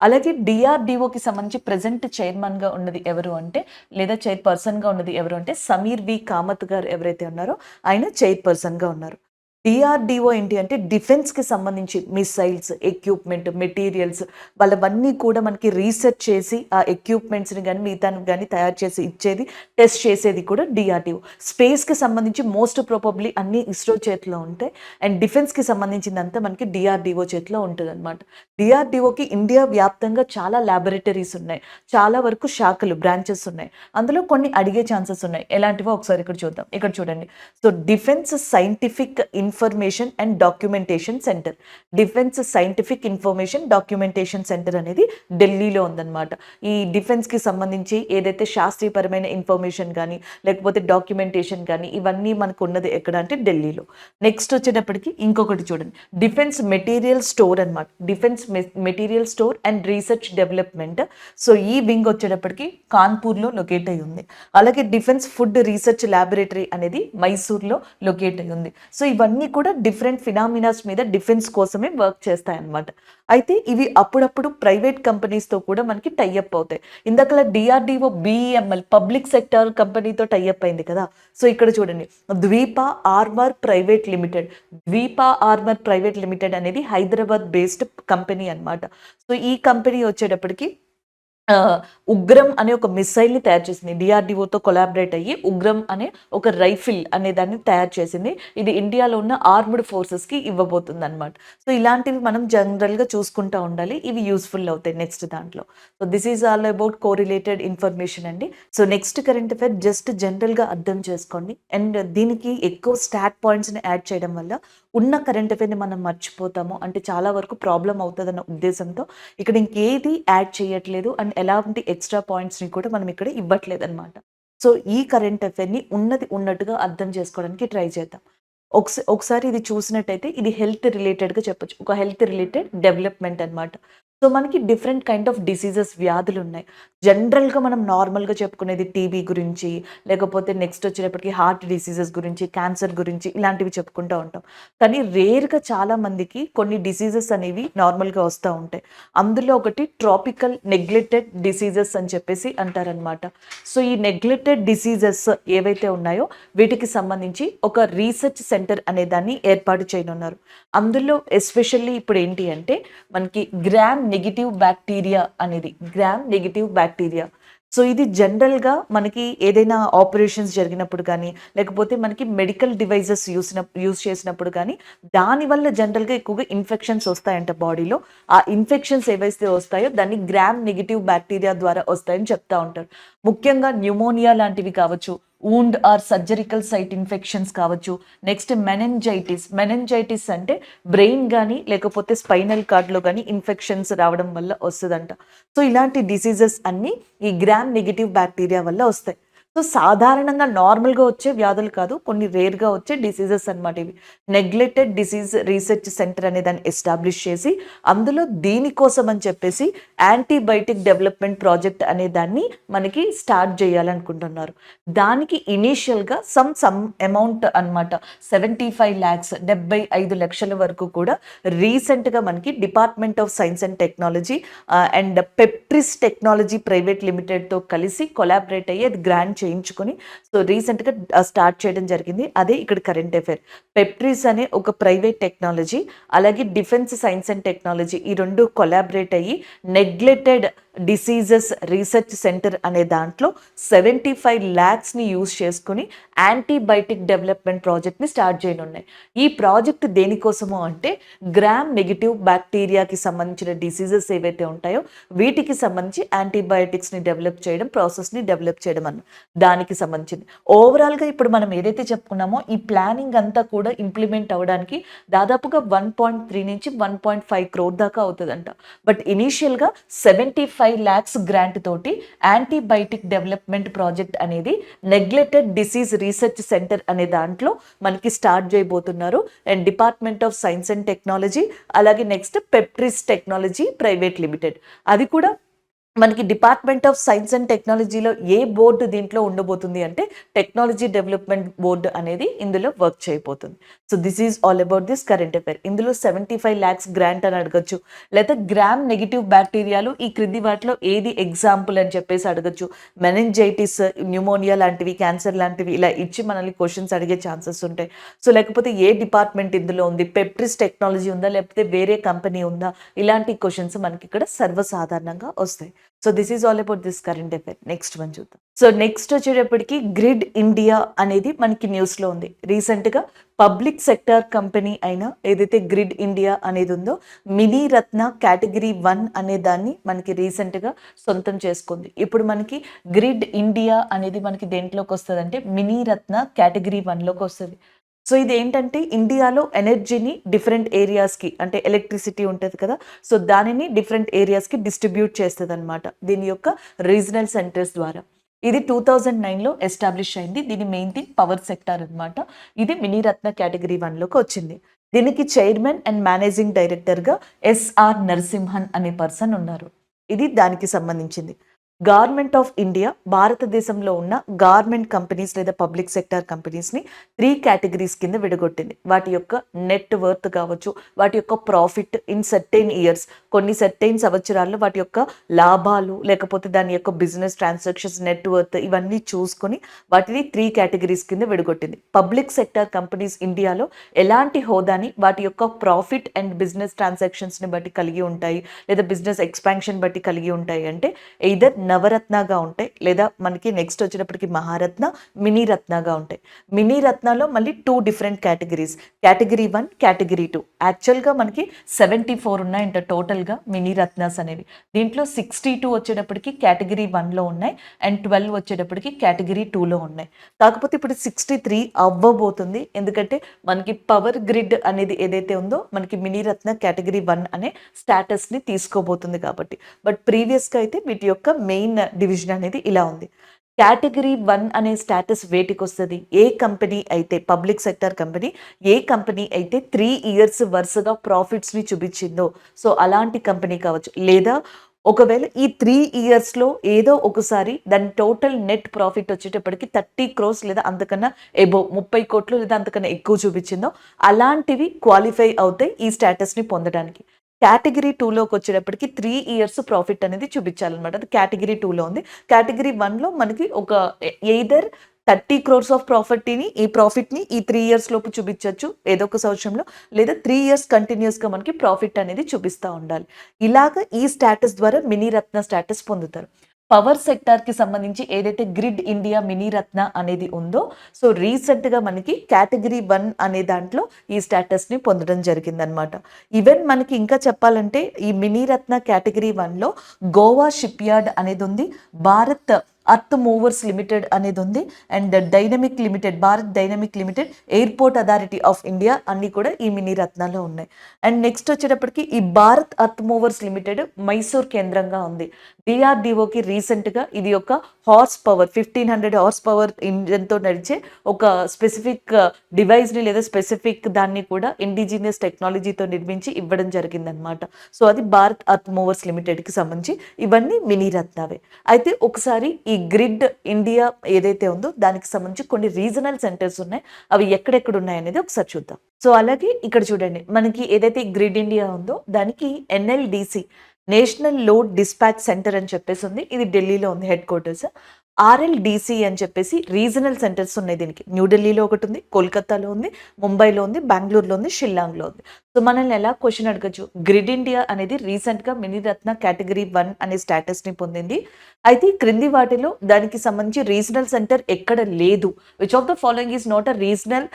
అలాగే డిఆర్డిఓకి సంబంధించి ప్రెసెంట్ చైర్మన్గా ఉన్నది ఎవరు అంటే, లేదా చైర్పర్సన్గా ఉన్నది ఎవరు అంటే సమీర్ వి కామత్ గారు ఎవరైతే ఉన్నారో ఆయన చైర్పర్సన్గా ఉన్నారు. డిఆర్డిఓ ఏంటి అంటే డిఫెన్స్కి సంబంధించి మిసైల్స్, ఎక్విప్మెంట్, మెటీరియల్స్ వాళ్ళవన్నీ కూడా మనకి రీసెర్చ్ చేసి ఆ ఎక్విప్మెంట్స్ని కానీ మిగతాను కానీ తయారు చేసి ఇచ్చేది, టెస్ట్ చేసేది కూడా డిఆర్డిఓ. స్పేస్కి సంబంధించి మోస్ట్ ప్రాబబ్లీ అన్ని ఇస్రో చేతిలో ఉంటాయి. అండ్ డిఫెన్స్కి సంబంధించిందంతా మనకి డిఆర్డిఓ చేతిలో ఉంటుంది అనమాట. డిఆర్డిఓకి ఇండియా వ్యాప్తంగా చాలా ల్యాబొరేటరీస్ ఉన్నాయి, చాలా వరకు శాఖలు, బ్రాంచెస్ ఉన్నాయి. అందులో కొన్ని అడిగే ఛాన్సెస్ ఉన్నాయి. ఎలాంటివో ఒకసారి ఇక్కడ చూద్దాం. ఇక్కడ చూడండి. So defence scientific information and documentation centre, defence scientific information documentation centre అనేది ఢిల్లీలో ఉందన్నమాట. ఈ డిఫెన్స్కి సంబంధించి ఏదైతే శాస్త్రీయపరమైన ఇన్ఫర్మేషన్ కానీ లేకపోతే డాక్యుమెంటేషన్ కానీ ఇవన్నీ మనకు ఉన్నది ఎక్కడ అంటే ఢిల్లీలో. నెక్స్ట్ వచ్చేటప్పటికి ఇంకొకటి చూడండి, డిఫెన్స్ మెటీరియల్ స్టోర్ అనమాట. Defence material store and research development. So ఈ వింగ్ వచ్చేటప్పటికి కాన్పూర్లో లొకేట్ అయి ఉంది. అలాగే డిఫెన్స్ ఫుడ్ రీసెర్చ్ ల్యాబొరేటరీ అనేది మైసూర్లో లొకేట్ అయి ఉంది. సో ఇవన్నీ కూడా డిఫరెంట్ ఫినామినాస్ మీద డిఫెన్స్ కోసమే వర్క్ చేస్తాయన్నమాట. అయితే ఇవి అప్పుడప్పుడు ప్రైవేట్ కంపెనీస్తో కూడా మనకి టైఅప్ అవుతాయి. ఇందాక డిఆర్డిఓ బిఈఎంఎల్ పబ్లిక్ సెక్టర్ కంపెనీతో టైఅప్ అయింది కదా. సో ఇక్కడ చూడండి, Dweepa armour private limited. Dweepa armour private limited అనేది హైదరాబాద్ బేస్డ్ కంపెనీ అనమాట. సో ఈ కంపెనీ వచ్చేటప్పటికి ఉగ్రం అనే ఒక మిసైల్‌ని తయారు చేసింది. డీఆర్‌డీఓతో కొలాబరేట్ అయ్యి ఉగ్రం అనే ఒక రైఫిల్ అనే దాన్ని తయారు చేసింది. ఇది ఇండియాలో ఉన్న ఆర్మ్డ్ ఫోర్సెస్‌కి ఇవ్వబోతుందనమాట. సో, ఇలాంటివి మనం జనరల్‌గా చూసుకుంటా ఉండాలి. ఇవి యూజ్‌ఫుల్ అవుతాయి నెక్స్ట్ దాంట్లో. So, this is all about correlated information అండి. So, next current affair just జనరల్‌గా అర్థం చేసుకోండి. అండ్ దీనికి ఎక్కువ స్టాట్ పాయింట్స్‌ని యాడ్ చేయడం వల్ల ఉన్న కరెంట్ అఫైర్‌ని మనం మర్చిపోతాము. అంటే చాలా వరకు ప్రాబ్లమ్ అవుతదన్న ఉద్దేశంతో ఇక్కడ ఇంకేది యాడ్ చేయట్లేదు అండ్ ఎలాంటి ఎక్స్‌ట్రా పాయింట్స్‌ని కూడా మనం ఇక్కడ ఇవ్వట్లేదనమాట. సో, ఈ కరెంట్ అఫైర్‌ని ఉన్నది ఉన్నట్టుగా అర్థం చేసుకోవడానికి ట్రై చేద్దాం. ఒకసారి ఇది చూసినట్టయితే ఇది హెల్త్ రిలేటెడ్‌గా చెప్పొచ్చు. ఒక హెల్త్ రిలేటెడ్ డెవలప్‌మెంట్ అనమాట. సో, మనకి డిఫరెంట్ కైండ్ ఆఫ్ డిసీజెస్ వ్యాధులున్నాయి. జనరల్‌గా మనం నార్మల్‌గా చెప్పుకునేది టీబీ గురించి, లేకపోతే నెక్స్ట్ వచ్చేటప్పటికి హార్ట్ డిసీజెస్ గురించి, క్యాన్సర్ గురించి ఇలాంటివి చెప్పుకుంటా ఉంటాం. కానీ రేర్‌గా చాలా మందికి కొన్ని డిసీజెస్ అనేవి నార్మల్‌గా వస్తా ఉంటాయి. అందులో ఒకటి ట్రాపికల్ నెగ్లెక్టెడ్ డిసీజెస్ అని చెప్పేసి అంటారనమాట. సో, ఈ నెగ్లెక్టెడ్ డిసీజెస్ ఏవైతే ఉన్నాయో వీటికి సంబంధించి ఒక రీసెర్చ్ సెంటర్ అనే దాన్ని ఏర్పాటు చేయనున్నారు. అందులో ఎస్పెషల్లీ ఇప్పుడు ఏంటి అంటే మనకి గ్రామ్ నెగెటివ్ బ్యాక్టీరియా అనేది గ్రామ్ నెగెటివ్ బ్యాక్టీరియా. సో, ఇది జనరల్‌గా మనకి ఏదైనా ఆపరేషన్స్ జరిగినప్పుడు గానీ, లేకపోతే మనకి మెడికల్ డివైజెస్ యూజ్ చేసినప్పుడు గానీ, దానివల్ల జనరల్‌గా ఎక్కువగా ఇన్ఫెక్షన్స్ వస్తాయంట బాడీలో. ఆ ఇన్ఫెక్షన్స్ ఏవైతే వస్తాయో దాన్ని గ్రామ్ నెగెటివ్ బ్యాక్టీరియా ద్వారా వస్తాయని చెప్తా ఉంటారు. ముఖ్యంగా న్యూమోనియా లాంటివి కావచ్చు, wound or surgical site infections కావచ్చు, నెక్స్ట్ మెనింజైటిస్ అంటే బ్రెయిన్ గానీ, లేకపోతే స్పైనల్ కార్డ్‌లో గానీ ఇన్ఫెక్షన్స్ రావడం వల్ల వస్తదంట. సో, ఇలాంటి డిసీజెస్ అన్నీ ఈ గ్రామ్ నెగెటివ్ బ్యాక్టీరియా వల్ల వస్తాయి. సో, సాధారణంగా నార్మల్‌గా వచ్చే వ్యాధులు కాదు. కొన్ని రేర్‌గా వచ్చే డిసీజెస్ అనమాట ఇవి. నెగ్లెక్టెడ్ డిసీజ్ రీసెర్చ్ సెంటర్ అనే దాన్ని ఎస్టాబ్లిష్ చేసి, అందులో దీనికోసం అని చెప్పేసి యాంటీబయోటిక్ డెవలప్‌మెంట్ ప్రాజెక్ట్ అనే దాన్ని మనకి స్టార్ట్ చేయాలనుకుంటున్నారు. దానికి ఇనీషియల్‌గా సమ్ అమౌంట్ అనమాట. 75 లాక్స్ 75,00,000 వరకు కూడా రీసెంట్‌గా మనకి department of science and technology and Peptris technology private లిమిటెడ్‌తో కలిసి కొలాబరేట్ అయ్యి అది గ్రాంట్ చేయించుకొని సో, రీసెంట్‌గా స్టార్ట్ చేయడం జరిగింది. అదే ఇక్కడ కరెంట్ అఫైర్. పెప్ట్రిస్ అనే ఒక ప్రైవేట్ టెక్నాలజీ, అలాగే డిఫెన్స్ సైన్స్ అండ్ టెక్నాలజీ ఈ 2 కొలాబరేట్ అయ్యి నెగ్లెక్టెడ్ డిసీజెస్ రీసెర్చ్ సెంటర్ అనే దాంట్లో 75 లాక్స్‌ని యూజ్ చేసుకొని యాంటీబయోటిక్ డెవలప్‌మెంట్ ప్రాజెక్ట్‌ని స్టార్ట్ చేయనున్నాయి. ఈ ప్రాజెక్ట్ దేనికోసము అంటే గ్రామ్ నెగెటివ్ బ్యాక్టీరియాకి సంబంధించిన డిసీజెస్ ఏవైతే ఉంటాయో వీటికి సంబంధించి యాంటీబయోటిక్స్‌ని డెవలప్ చేయడం, ప్రాసెస్‌ని డెవలప్ చేయడం దానికి సంబంధించింది. ఓవరాల్‌గా ఇప్పుడు మనం ఏదైతే చెప్పుకున్నామో ఈ ప్లానింగ్ అంతా కూడా ఇంప్లిమెంట్ అవ్వడానికి దాదాపుగా 1.3 నుంచి 1.5 క్రోర్ దాకా అవుతదంట. బట్ ఇనీషియల్‌గా 75 లాక్స్ గ్రాంట్ తోటి యాంటీబయోటిక్ డెవలప్‌మెంట్ ప్రాజెక్ట్ అనేది నెగ్లెక్టెడ్ డిసీజ్ రీసెర్చ్ సెంటర్ అనే దాంట్లో మనకి స్టార్ట్ చేయబోతున్నారు. And department of science and technology అలాగే నెక్స్ట్ పెప్ట్రిస్ టెక్నాలజీ ప్రైవేట్ లిమిటెడ్. అది కూడా మనకి డిపార్ట్మెంట్ ఆఫ్ సైన్స్ అండ్ టెక్నాలజీలో ఏ బోర్డు దీంట్లో ఉండబోతుంది అంటే టెక్నాలజీ డెవలప్మెంట్ బోర్డు అనేది ఇందులో వర్క్ చేయబోతుంది. So, this is all about this current affair. ఇందులో 75 లాక్స్ గ్రాంట్ అని అడగచ్చు, లేదా గ్రామ్ నెగెటివ్ బ్యాక్టీరియాలు ఈ క్రింది వాటిలో ఏది ఎగ్జాంపుల్ అని చెప్పేసి అడగచ్చు. మెనింజైటిస్, న్యూమోనియా లాంటివి, క్యాన్సర్ లాంటివి ఇలా ఇచ్చి మనల్ని క్వశ్చన్స్ అడిగే ఛాన్సెస్ ఉంటాయి. సో, లేకపోతే ఏ డిపార్ట్మెంట్ ఇందులో ఉంది, పెప్ట్రిస్ టెక్నాలజీ ఉందా, లేకపోతే వేరే కంపెనీ ఉందా, ఇలాంటి క్వశ్చన్స్ మనకి ఇక్కడ సర్వసాధారణంగా వస్తాయి. So, this is all about this current affair. Next one చూద్దాం. సో, నెక్స్ట్ వచ్చేటప్పటికి గ్రిడ్ ఇండియా అనేది మనకి న్యూస్‌లో ఉంది. రీసెంట్‌గా పబ్లిక్ సెక్టార్ కంపెనీ అయిన ఏదైతే గ్రిడ్ ఇండియా అనేది ఉందో మినీ రత్న కేటగిరీ 1 అనే దాన్ని మనకి రీసెంట్‌గా సొంతం చేసుకుంది. ఇప్పుడు మనకి గ్రిడ్ ఇండియా అనేది మనకి దేంట్లోకి వస్తదంటే మినీ రత్న కేటగిరీ 1లోకి వస్తది. సో, ఇదేంటంటే ఇండియాలో ఎనర్జీని డిఫరెంట్ ఏరియాస్‌కి అంటే ఎలక్ట్రిసిటీ ఉంటది కదా! సో, దానిని డిఫరెంట్ ఏరియాస్‌కి డిస్ట్రిబ్యూట్ చేస్తదనమాట. దీని యొక్క రీజనల్ సెంటర్స్ ద్వారా. ఇది 2009లో ఎస్టాబ్లిష్ అయింది. దీని మెయిన్ థింగ్ పవర్ సెక్టార్ అనమాట. ఇది మినీరత్న కేటగిరీ 1లోకి వచ్చింది. దీనికి చైర్మన్ అండ్ మేనేజింగ్ డైరెక్టర్‌గా ఎస్ఆర్ నరసింహన్ అనే పర్సన్ ఉన్నారు. ఇది దానికి సంబంధించింది. గవర్నమెంట్ ఆఫ్ ఇండియా భారతదేశంలో ఉన్న గవర్నమెంట్ కంపెనీస్ లేదా పబ్లిక్ సెక్టార్ కంపెనీస్ని 3 కేటగిరీస్ కింద విడగొట్టింది. వాటి యొక్క నెట్ వర్త్ కావచ్చు, వాటి యొక్క ప్రాఫిట్ ఇన్ సర్టెన్ ఇయర్స్, కొన్ని సర్టెన్ సంవత్సరాల్లో వాటి యొక్క లాభాలు లేకపోతే దాని యొక్క బిజినెస్ ట్రాన్సాక్షన్స్ నెట్ వర్త్ ఇవన్నీ చూసుకొని వాటిని 3 కేటగిరీస్ కింద విడగొట్టింది. పబ్లిక్ సెక్టార్ కంపెనీస్ ఇండియాలో ఎలాంటి హోదాని వాటి యొక్క ప్రాఫిట్ అండ్ బిజినెస్ ట్రాన్సాక్షన్స్ని బట్టి కలిగి ఉంటాయి లేదా బిజినెస్ ఎక్స్పాన్షన్ బట్టి కలిగి ఉంటాయి అంటే ఎయిదర్ నవరత్నగా ఉంటాయి లేదా మనకి నెక్స్ట్ వచ్చేటప్పటికి మహారత్న, మినీ రత్నగా ఉంటాయి. మినీ రత్నాలో మళ్ళీ 2 డిఫరెంట్ కేటగిరీస్, కేటగిరీ 1, కేటగిరీ 2. యాక్చువల్గా మనకి 74 ఉన్నాయంట టోటల్గా మినీ రత్నాస్ అనేవి. దీంట్లో 62 వచ్చేటప్పటికి కేటగిరీ 1లో ఉన్నాయి అండ్ 12 వచ్చేటప్పటికి కేటగిరీ 2లో ఉన్నాయి. కాకపోతే ఇప్పుడు 63 అవ్వబోతుంది, ఎందుకంటే మనకి పవర్ గ్రిడ్ అనేది ఏదైతే ఉందో మనకి మినీ రత్న కేటగిరీ 1 అనే స్టేటస్ని తీసుకోబోతుంది కాబట్టి. బట్ ప్రీవియస్గా అయితే వీటి యొక్క మెయిన్ డివిజన్ అనేది ఇలా ఉంది. కేటగిరీ 1 అనే స్టేటస్ వేటికి వస్తుంది? ఏ కంపెనీ అయితే పబ్లిక్ సెక్టర్ కంపెనీ ఏ కంపెనీ అయితే 3 ఇయర్స్ వరుసగా ప్రాఫిట్స్ని చూపించిందో, సో అలాంటి కంపెనీ కావచ్చు. లేదా ఒకవేళ ఈ 3 ఇయర్స్లో ఏదో ఒకసారి దాని టోటల్ నెట్ ప్రాఫిట్ వచ్చేటప్పటికి 30 crores లేదా అంతకన్నా ఎబోవ్ 30 కోట్లు లేదా అంతకన్నా ఎక్కువ చూపించిందో అలాంటివి క్వాలిఫై అవుతాయి ఈ స్టేటస్ని పొందడానికి. కేటగిరీ 2లోకి వచ్చేటప్పటికి 3 ఇయర్స్ ప్రాఫిట్ అనేది చూపించాలన్నమాట. అది కేటగిరీ 2లో ఉంది. కేటగిరీ 1లో మనకి ఒక ఎయిదర్ 30 crores ఆఫ్ ఈ ప్రాఫిట్ని ఈ 3 ఇయర్స్ లోపు చూపించవచ్చు ఏదో ఒక సంవత్సరంలో, లేదా 3 ఇయర్స్ కంటిన్యూస్గా మనకి ప్రాఫిట్ అనేది చూపిస్తూ ఉండాలి. ఇలాగ ఈ స్టేటస్ ద్వారా మినీ రత్న స్టేటస్ పొందుతారు. పవర్ సెక్టార్కి సంబంధించి ఏదైతే గ్రిడ్ ఇండియా మినీ రత్న అనేది ఉందో, సో రీసెంట్గా మనకి కేటగిరీ 1 అనే దాంట్లో ఈ స్టేటస్ని పొందడం జరిగిందనమాట. ఈవెన్ మనకి ఇంకా చెప్పాలంటే ఈ మినీ రత్న కేటగిరీ 1లో గోవా షిప్ యార్డ్ అనేది ఉంది, భారత్ అర్త్ మూవర్స్ లిమిటెడ్ అనేది ఉంది and dynamic limited, Bharat dynamic limited, airport authority of India అన్నీ కూడా ఈ మినీ రత్నాలో ఉన్నాయి. అండ్ నెక్స్ట్ వచ్చేటప్పటికి ఈ Bharat earth movers limited Mysore కేంద్రంగా ఉంది. డిఆర్డిఓకి రీసెంట్గా ఇది ఒక హార్స్ పవర్ 1500 హార్స్ పవర్ ఇంజన్తో నడిచే ఒక స్పెసిఫిక్ డివైస్ని లేదా స్పెసిఫిక్ దాన్ని కూడా ఇండిజినియస్ టెక్నాలజీతో నిర్మించి ఇవ్వడం జరిగిందనమాట. సో అది భారత్ అర్త్ మూవర్స్ లిమిటెడ్కి సంబంధించి ఇవన్నీ మినీ రత్నావే. అయితే ఒకసారి ఈ గ్రిడ్ ఇండియా ఏదైతే ఉందో దానికి సంబంధించి కొన్ని రీజనల్ సెంటర్స్ ఉన్నాయి, అవి ఎక్కడెక్కడ ఉన్నాయి అనేది ఒకసారి చూద్దాం. సో అలాగే ఇక్కడ చూడండి, మనకి ఏదైతే గ్రిడ్ ఇండియా ఉందో దానికి ఎన్ఎల్డిసి నేషనల్ లోడ్ డిస్పాచ్ సెంటర్ అని చెప్పేసి ఉంది. ఇది ఢిల్లీలో ఉంది హెడ్ క్వార్టర్స్. ఆర్ఎల్డిసి అని చెప్పేసి రీజనల్ సెంటర్స్ ఉన్నాయి దీనికి. న్యూఢిల్లీలో ఒకటి ఉంది, కోల్కతాలో ఉంది, ముంబైలో ఉంది, బెంగళూరులో ఉంది, షిల్లాంగ్లో ఉంది. సో మనల్ని ఎలా క్వశ్చన్ అడగచ్చు, గ్రిడ్ ఇండియా అనేది రీసెంట్గా మినీ రత్న కేటగిరీ 1 అనే స్టేటస్ని పొందింది. అయితే క్రింది వాటిలో దానికి సంబంధించి రీజనల్ సెంటర్ ఎక్కడ లేదు. Which of the following is not a regional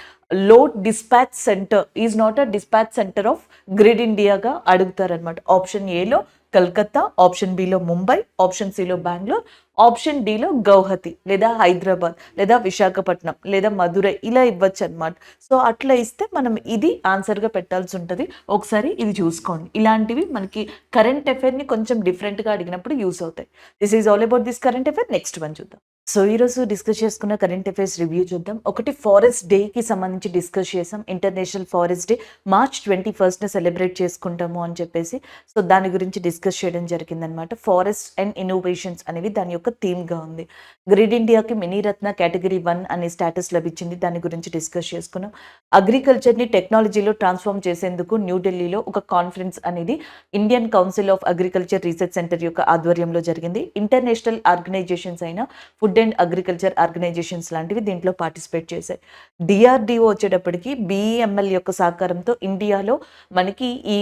load dispatch centre, is not a dispatch centre of grid ఇండియాగా అడుగుతారనమాట. ఆప్షన్ ఏలో కల్కత్తా, ఆప్షన్ బిలో ముంబై, ఆప్షన్ సిలో బెంగళూరు, ఆప్షన్ డిలో గౌహతి లేదా హైదరాబాద్ లేదా విశాఖపట్నం లేదా మధురై ఇలా ఇవ్వచ్చు అనమాట. సో అట్లా ఇస్తే మనం ఇది ఆన్సర్గా పెట్టాల్సి ఉంటుంది. ఒకసారి ఇది చూసుకోండి. ఇలాంటివి మనకి కరెంట్ అఫైర్ని కొంచెం డిఫరెంట్గా అడిగినప్పుడు యూస్ అవుతాయి. This is all about this current affair. Next one చూద్దాం. సో ఈరోజు డిస్కస్ చేసుకున్న కరెంట్ అఫైర్స్ రివ్యూ చూద్దాం. ఒకటి ఫారెస్ట్ డేకి సంబంధించి డిస్కస్ చేసాం. International forest day March 21st celebrate చేసుకుంటాము అని చెప్పేసి, సో దాని గురించి డిస్కస్ చేయడం జరిగిందనమాట. ఫారెస్ట్ అండ్ ఇన్నోవేషన్స్ అనేవి దాని యొక్క థీమ్గా ఉంది. గ్రిడ్ ఇండియాకి మినీ రత్న కేటగిరీ 1 అనే స్టేటస్ లభించింది, దాని గురించి డిస్కస్ చేసుకున్నాం. అగ్రికల్చర్ని టెక్నాలజీలో ట్రాన్స్ఫార్మ్ చేసేందుకు న్యూఢిల్లీలో ఒక కాన్ఫరెన్స్ అనేది Indian council of agriculture research centre యొక్క ఆధ్వర్యంలో జరిగింది. ఇంటర్నేషనల్ ఆర్గనైజేషన్స్ అయిన ఫుడ్ అండ్ అగ్రికల్చర్ ఆర్గనైజేషన్స్ లాంటివి దీంట్లో పార్టిసిపేట్ చేశాయి. డిఆర్డిఓ వచ్చేటప్పటికి బిఈఎంఎల్ యొక్క సహకారంతో ఇండియాలో మనకి ఈ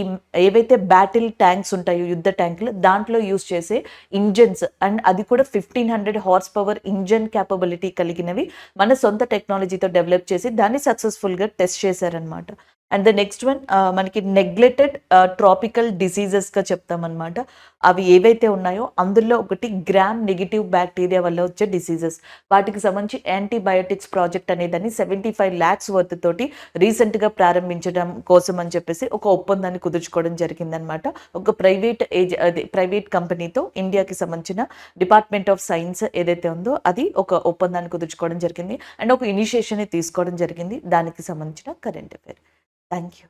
ఏవైతే బ్యాటిల్ ట్యాంక్స్ ఉంటాయో యుద్ధ ట్యాంకులు దాంట్లో యూస్ చేసే ఇంజన్స్ అండ్ అది కూడా 1500 హార్స్ పవర్ ఇంజన్ క్యాపబిలిటీ కలిగినవి మన సొంత టెక్నాలజీతో డెవలప్ చేసి దాన్ని సక్సెస్ఫుల్గా టెస్ట్ చేశారనమాట. అండ్ ద నెక్స్ట్ వన్ మనకి నెగ్లెక్టెడ్ ట్రాపికల్ డిసీజెస్గా చెప్తామన్నమాట. అవి ఏవైతే ఉన్నాయో అందులో ఒకటి గ్రామ్ నెగిటివ్ బ్యాక్టీరియా వల్ల వచ్చే డిసీజెస్. వాటికి సంబంధించి యాంటీబయోటిక్స్ ప్రాజెక్ట్ అనేదాన్ని 75 lakhs వర్త్ తోటి రీసెంట్గా ప్రారంభించడం కోసం అని చెప్పేసి ఒక ఒప్పందాన్ని కుదుర్చుకోవడం జరిగిందనమాట. ఒక ప్రైవేట్ కంపెనీతో ఇండియాకి సంబంధించిన డిపార్ట్మెంట్ ఆఫ్ సైన్స్ ఏదైతే ఉందో అది ఒక ఒప్పందాన్ని కుదుర్చుకోవడం జరిగింది అండ్ ఒక ఇనిషియేషన్ తీసుకోవడం జరిగింది. దానికి సంబంధించిన కరెంట్ అఫైర్. Thank you.